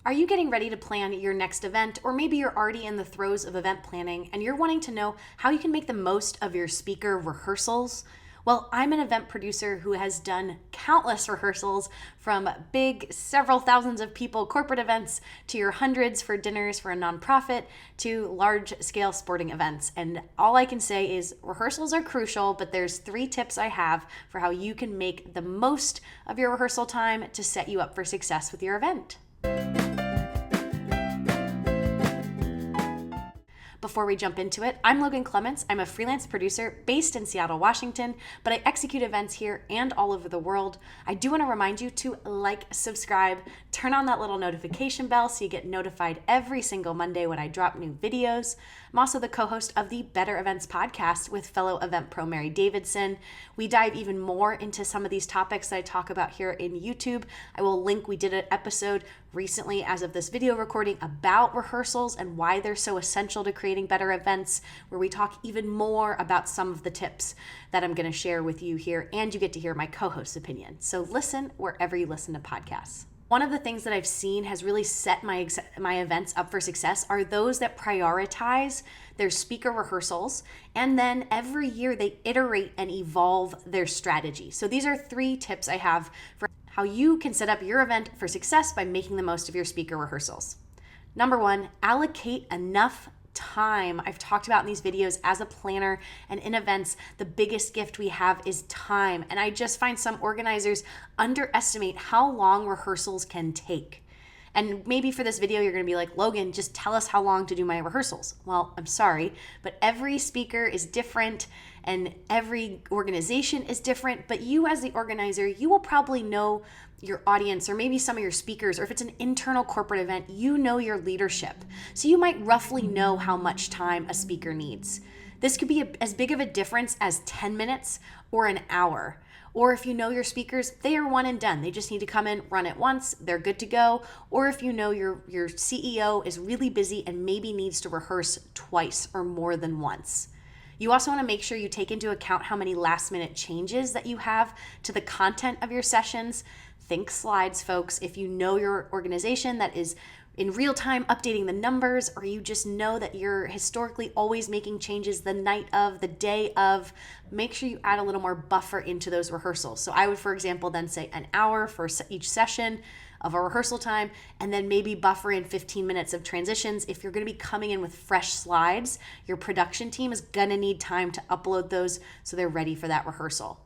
Are you getting ready to plan your next event, or maybe you're already in the throes of event planning and you're wanting to know how you can make the most of your speaker rehearsals? Well, I'm an event producer who has done countless rehearsals, from big, several thousands of people corporate events to your hundreds for dinners for a nonprofit to large scale sporting events. And all I can say is rehearsals are crucial, but there's 3 tips I have for how you can make the most of your rehearsal time to set you up for success with your event. Before we jump into it, I'm Logan Clements. I'm a freelance producer based in Seattle, Washington, but I execute events here and all over the world. I do want to remind you to like, subscribe, turn on that little notification bell so you get notified every single Monday when I drop new videos. I'm also the co-host of the Better Events podcast with fellow event pro Mary Davidson. We dive even more into some of these topics that I talk about here in YouTube. I will link, we did an episode recently as of this video recording about rehearsals and why they're so essential to creating better events, where we talk even more about some of the tips that I'm going to share with you here, and you get to hear my co-host's opinion. So listen wherever you listen to podcasts. One of the things that I've seen has really set my events up for success are those that prioritize their speaker rehearsals, and then every year they iterate and evolve their strategy. So these are 3 tips I have for how you can set up your event for success by making the most of your speaker rehearsals. Number 1, allocate enough time. I've talked about in these videos, as a planner and in events, the biggest gift we have is time. And I just find some organizers underestimate how long rehearsals can take. And maybe for this video, you're going to be like, Logan, just tell us how long to do my rehearsals. Well, I'm sorry, but every speaker is different and every organization is different. But you as the organizer, you will probably know your audience, or maybe some of your speakers, or if it's an internal corporate event, you know your leadership. So you might roughly know how much time a speaker needs. This could be as big of a difference as 10 minutes or an hour. Or if you know your speakers, they are one and done. They just need to come in, run it once, they're good to go. Or if you know your CEO is really busy and maybe needs to rehearse twice or more than once. You also want to make sure you take into account how many last minute changes that you have to the content of your sessions. Think slides, folks. If you know your organization that is in real time updating the numbers, or you just know that you're historically always making changes the night of, the day of, make sure you add a little more buffer into those rehearsals. So I would, for example, then say an hour for each session of a rehearsal time, and then maybe buffer in 15 minutes of transitions. If you're going to be coming in with fresh slides, your production team is going to need time to upload those so they're ready for that rehearsal.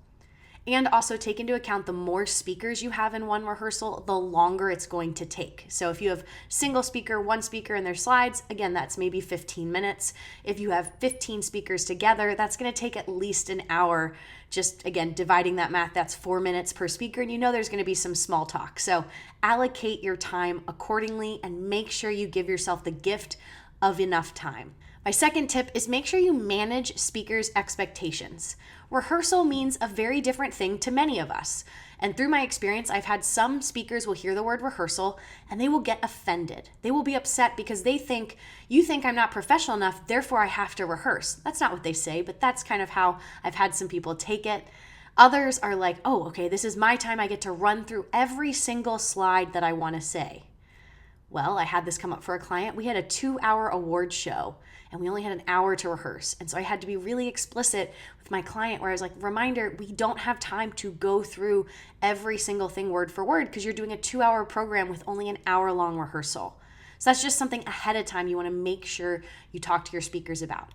And also take into account the more speakers you have in one rehearsal, the longer it's going to take. So if you have single speaker, one speaker and their slides, again, that's maybe 15 minutes. If you have 15 speakers together, that's going to take at least an hour. Just again, dividing that math, that's 4 minutes per speaker, and you know there's going to be some small talk. So allocate your time accordingly and make sure you give yourself the gift of enough time. My second tip is make sure you manage speakers' expectations. Rehearsal means a very different thing to many of us. And through my experience, I've had some speakers will hear the word rehearsal and they will get offended. They will be upset because they think, you think I'm not professional enough, therefore I have to rehearse. That's not what they say, but that's kind of how I've had some people take it. Others are like, oh, okay, this is my time. I get to run through every single slide that I want to say. Well, I had this come up for a client. We had a 2-hour award show and we only had an hour to rehearse. And so I had to be really explicit with my client where I was like, reminder, we don't have time to go through every single thing word for word because you're doing a 2-hour program with only an hour-long rehearsal. So that's just something ahead of time you want to make sure you talk to your speakers about.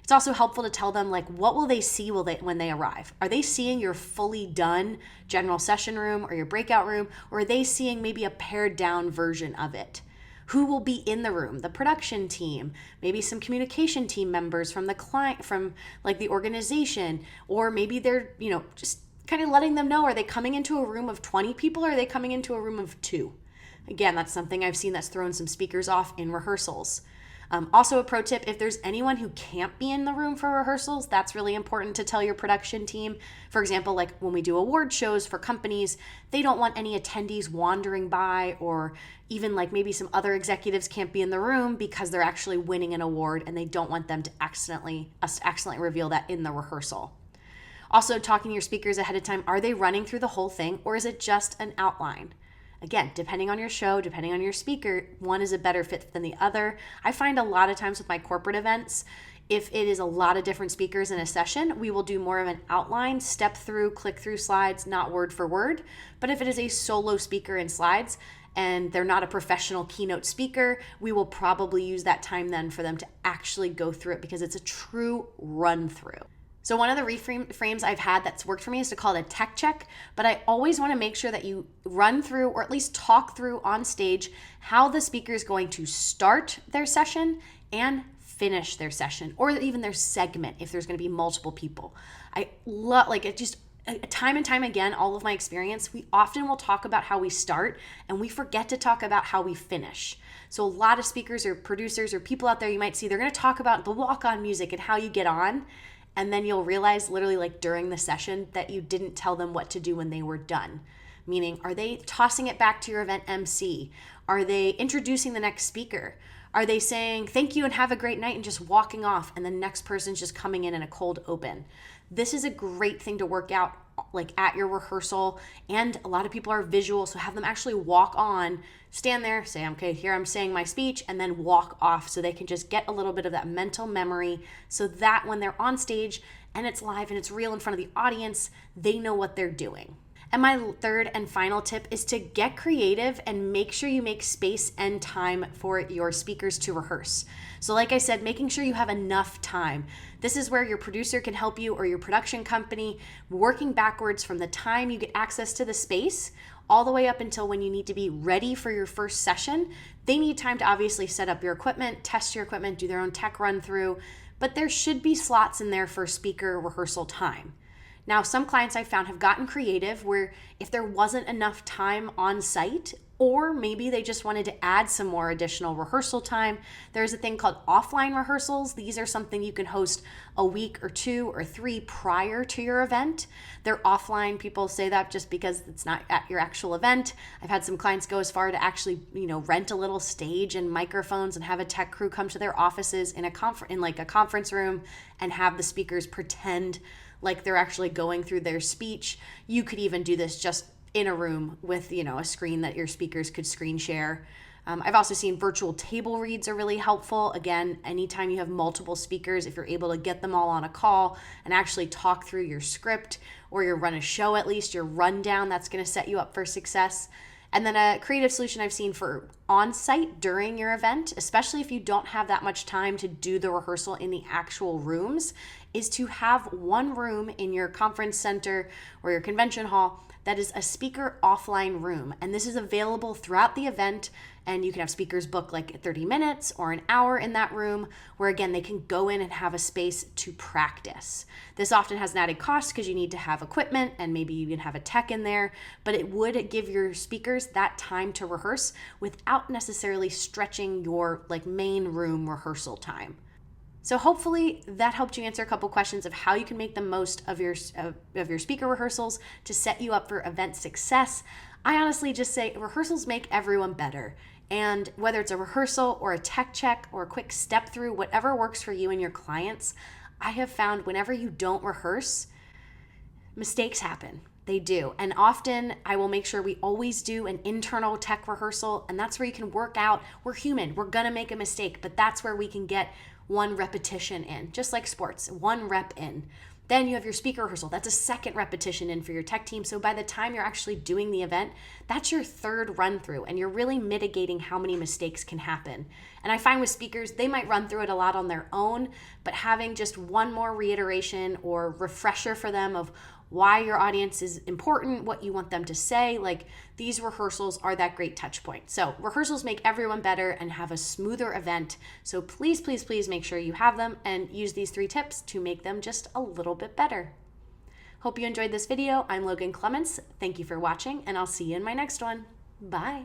It's also helpful to tell them, like, what will they see when they arrive? Are they seeing your fully done general session room or your breakout room, or are they seeing maybe a pared down version of it? Who will be in the room? The production team, maybe some communication team members from the client, from like the organization, or maybe they're, just kind of letting them know, are they coming into a room of 20 people or are they coming into a room of 2? Again, that's something I've seen that's thrown some speakers off in rehearsals. Also a pro tip, if there's anyone who can't be in the room for rehearsals, that's really important to tell your production team. For example, like when we do award shows for companies, they don't want any attendees wandering by, or even like maybe some other executives can't be in the room because they're actually winning an award and they don't want them to accidentally reveal that in the rehearsal. Also, talking to your speakers ahead of time, are they running through the whole thing or is it just an outline? Again, depending on your show, depending on your speaker, one is a better fit than the other. I find a lot of times with my corporate events, if it is a lot of different speakers in a session, we will do more of an outline, step through, click through slides, not word for word. But if it is a solo speaker in slides and they're not a professional keynote speaker, we will probably use that time then for them to actually go through it because it's a true run through. So one of the reframes I've had that's worked for me is to call it a tech check, but I always want to make sure that you run through or at least talk through on stage how the speaker is going to start their session and finish their session, or even their segment if there's going to be multiple people. I love, like, it just time and time again, all of my experience, we often will talk about how we start and we forget to talk about how we finish. So a lot of speakers or producers or people out there you might see, they're going to talk about the walk-on music and how you get on, and then you'll realize literally like during the session that you didn't tell them what to do when they were done. Meaning, are they tossing it back to your event MC? Are they introducing the next speaker? Are they saying thank you and have a great night and just walking off and the next person's just coming in a cold open? This is a great thing to work out like at your rehearsal, and a lot of people are visual, so have them actually walk on, stand there, say, okay, here I'm saying my speech, and then walk off so they can just get a little bit of that mental memory so that when they're on stage and it's live and it's real in front of the audience, they know what they're doing. And my third and final tip is to get creative and make sure you make space and time for your speakers to rehearse. So like I said, making sure you have enough time. This is where your producer can help you, or your production company, working backwards from the time you get access to the space all the way up until when you need to be ready for your first session. They need time to obviously set up your equipment, test your equipment, do their own tech run through, but there should be slots in there for speaker rehearsal time. Now, some clients I found have gotten creative where if there wasn't enough time on site, or maybe they just wanted to add some more additional rehearsal time, there's a thing called offline rehearsals. These are something you can host a week or 2 or 3 prior to your event. They're offline. People say that just because it's not at your actual event. I've had some clients go as far to actually, rent a little stage and microphones and have a tech crew come to their offices in a conference room and have the speakers pretend like they're actually going through their speech. You could even do this just in a room with, a screen that your speakers could screen share. I've also seen virtual table reads are really helpful. Again, anytime you have multiple speakers, if you're able to get them all on a call and actually talk through your script or your run a show, at least your rundown, that's going to set you up for success. And then a creative solution I've seen for on-site during your event, especially if you don't have that much time to do the rehearsal in the actual rooms, is to have one room in your conference center or your convention hall that is a speaker offline room. And this is available throughout the event, and you can have speakers book like 30 minutes or an hour in that room where, again, they can go in and have a space to practice. This often has an added cost because you need to have equipment and maybe you can have a tech in there, but it would give your speakers that time to rehearse without necessarily stretching your main room rehearsal time. So hopefully that helped you answer a couple questions of how you can make the most of your speaker rehearsals to set you up for event success. I honestly just say rehearsals make everyone better. And whether it's a rehearsal or a tech check or a quick step through, whatever works for you and your clients, I have found whenever you don't rehearse, mistakes happen. They do. And often I will make sure we always do an internal tech rehearsal, and that's where you can work out. We're human. We're going to make a mistake, but that's where we can get one repetition in, just like sports, 1 rep in. Then you have your speaker rehearsal. That's a 2nd repetition in for your tech team. So by the time you're actually doing the event, that's your 3rd run through, and you're really mitigating how many mistakes can happen. And I find with speakers, they might run through it a lot on their own, but having just one more reiteration or refresher for them of why your audience is important, what you want them to say, these rehearsals are that great touch point. So rehearsals make everyone better and have a smoother event. So please, please, please make sure you have them and use these 3 tips to make them just a little bit better. Hope you enjoyed this video. I'm Logan Clements. Thank you for watching, and I'll see you in my next one. Bye.